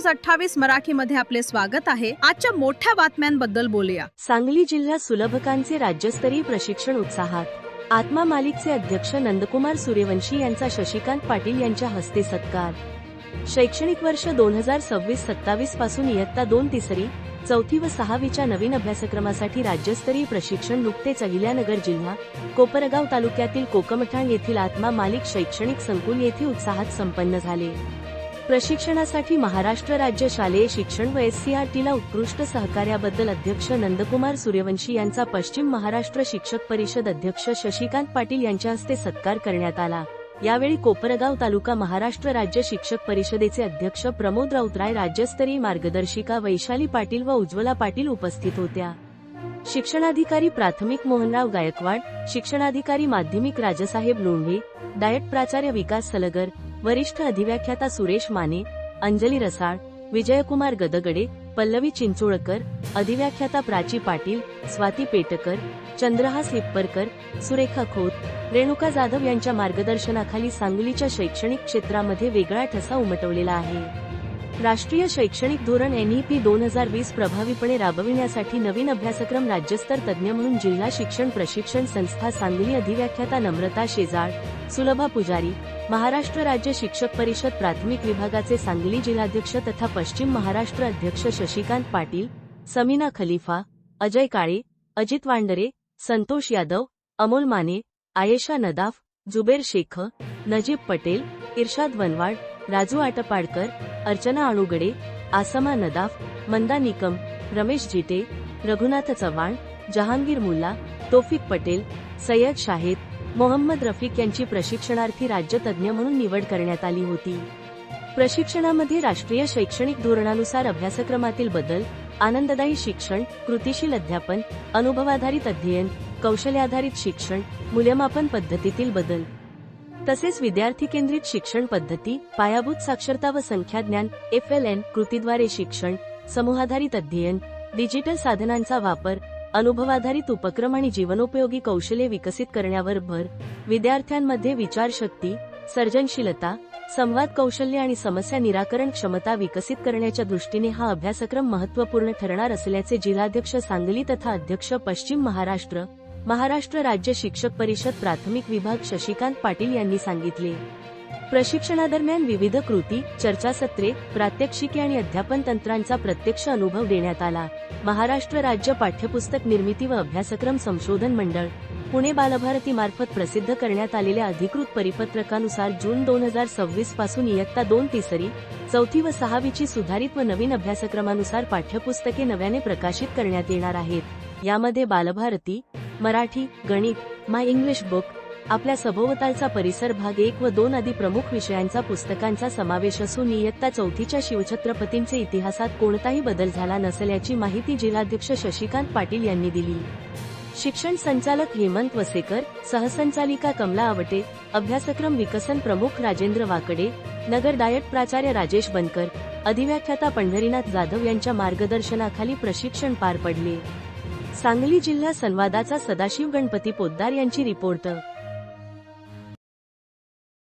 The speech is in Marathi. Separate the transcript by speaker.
Speaker 1: 26 मराठीमध्ये आपले स्वागत आहे। आजच्या मोठ्या बातम्यांबद्दल बोलूया।
Speaker 2: सांगली जिल्हा सुलभकांचे राज्यस्तरीय प्रशिक्षण उत्साहात। आत्मा मालिकचे अध्यक्ष नंदकुमार सूर्यवंशी यांचा शशिकांत पाटील यांच्या हस्ते सत्कार। शैक्षणिक वर्ष 2026-27 पासून इयत्ता 2 तिसरी, चौथी व 6वीच्या नवीन अभ्यासक्रमासाठी राज्यस्तरीय प्रशिक्षण नुकतेच अहिल्यानगर जिल्हा कोपरगाव तालुक्यातील कोकमठाण येथील आत्मा मालिक शैक्षणिक संकुल येथे उत्साहात संपन्न झाले। प्रशिक्षणासाठी महाराष्ट्र राज्य शालेय शिक्षण व SCRTला उत्कृष्ट सहकार्याबद्दल अध्यक्ष नंदकुमार सूर्यवंशी यांचा पश्चिम महाराष्ट्र शिक्षक परिषद अध्यक्ष शशिकांत पाटील यांच्या हस्ते सत्कार करण्यात आला। यावेळी कोपरगाव तालुका महाराष्ट्र राज्य शिक्षक परिषदेचे अध्यक्ष प्रमोद राऊतराय, राज्यस्तरीय मार्गदर्शिका वैशाली पाटील व उज्ज्वला पाटील उपस्थित होत्या। शिक्षणाधिकारी प्राथमिक मोहनराव गायकवाड, शिक्षणाधिकारी माध्यमिक राजसाहेब लोंढे, डायट प्राचार्य विकास सलगर, वरिष्ठ अधिव्याख्याता सुरेश माने, अंजली रसाळ, विजयकुमार गदगडे, पल्लवी चिंचोळकर, अधिव्याख्याता प्राची पाटील, स्वाती पेटकर, चंद्रहास हिप्परकर, सुरेखा खोत, रेणुका जाधव यांच्या मार्गदर्शनाखाली सांगलीच्या शैक्षणिक क्षेत्रामध्ये वेगळा ठसा उमटवलेला आहे। राष्ट्रीय शैक्षणिक धोरण NEP 2020 प्रभावीपणे राबविण्यासाठी नवीन अभ्यासक्रम राज्यस्तर तज्ज्ञ म्हणून जिल्हा शिक्षण प्रशिक्षण संस्था सांगली अधिव्याख्याता नम्रता शेजाळ, सुलभा पुजारी, महाराष्ट्र राज्य शिक्षक परिषद प्राथमिक विभागाचे सांगली जिल्हाध्यक्ष तथा पश्चिम महाराष्ट्र अध्यक्ष शशिकांत पाटील, समीना खलिफा, अजय काळे, अजित वांडरे, संतोष यादव, अमोल माने, आयेशा नदाफ, जुबेर शेख, नजीब पटेल, इर्शाद वनवाड, राजू आटपाडकर, अर्चना अणुगडे, आसमा नदाफ, मंदा निकम, रमेश जिटे, रघुनाथ चव्हाण, जहांगीर मुल्ला, तौफिक पटेल, सय्यद शाहिद, मोहम्मद रफिक यांची प्रशिक्षणार्थी राज्य तज्ज्ञ म्हणून निवड करण्यात आली होती। प्रशिक्षणामध्ये राष्ट्रीय शैक्षणिक धोरणानुसार अभ्यासक्रमातील बदल, आनंददायी शिक्षण, कृतीशील अध्यापन, अनुभवाधारित अध्ययन, कौशल्याधारित शिक्षण, मूल्यमापन पद्धतीतील बदल, तसेच विद्यार्थी केंद्रित शिक्षण पद्धती, पायाभूत साक्षरता व संख्याज्ञान FLN, कृतीद्वारे शिक्षण, समूहाधारित अध्ययन, डिजिटल साधनांचा वापर, अनुभवाधारित उपक्रम आणि जीवनोपयोगी कौशल्ये विकसित करण्यावर भर, विद्यार्थ्यांमध्ये विचारशक्ती, सर्जनशीलता, संवाद कौशल्य आणि समस्या निराकरण क्षमता विकसित करण्याच्या दृष्टीने हा अभ्यासक्रम महत्त्वपूर्ण ठरणार असल्याचे जिल्हाध्यक्ष सांगली तथा अध्यक्ष पश्चिम महाराष्ट्र, महाराष्ट्र राज्य शिक्षक परिषद प्राथमिक विभाग शशिकांत पाटील यांनी सांगितले। प्रशिक्षणादरम्यान विविध कृती, चर्चासत्रे, प्रात्यक्षिके आणि अध्यापन तंत्रांचा प्रत्यक्ष अनुभव देण्यात आला। महाराष्ट्र राज्य पाठ्यपुस्तक निर्मिती व अभ्यासक्रम संशोधन मंडळ, पुणे बालभारती मार्फत प्रसिद्ध करण्यात आलेल्या अधिकृत परिपत्रकानुसार जून 2026 पासून इयत्ता 2 तिसरी, चौथी व 6वीची सुधारित व नवीन अभ्यासक्रमानुसार पाठ्यपुस्तके नव्याने प्रकाशित करण्यात येणार आहेत। यामध्ये बालभारती, मराठी, गणित, माय इंग्लिश बुक, आपल्या सभोवतालचा परिसर भाग 1 व 2 आदी प्रमुख विषयांचा पुस्तकांचा समावेश असून इयत्ता 4थीच्या शिवछत्रपतींचे इतिहासात कोणताही बदल झाला नसल्याची माहिती जिल्हाध्यक्ष शशिकांत पाटील यांनी दिली। शिक्षण संचालक हेमंत वसेकर, सहसंचालिका कमला आवटे, अभ्यासक्रम विकसन प्रमुख राजेंद्र वाकडे, नगर डायट प्राचार्य राजेश बनकर, अधिव्याख्याता पंढरीनाथ जाधव यांच्या मार्गदर्शनाखाली प्रशिक्षण पार पडले। सांगली जिल्हा संवादाचा सदाशिव गणपती पोद्दार यांची रिपोर्ट।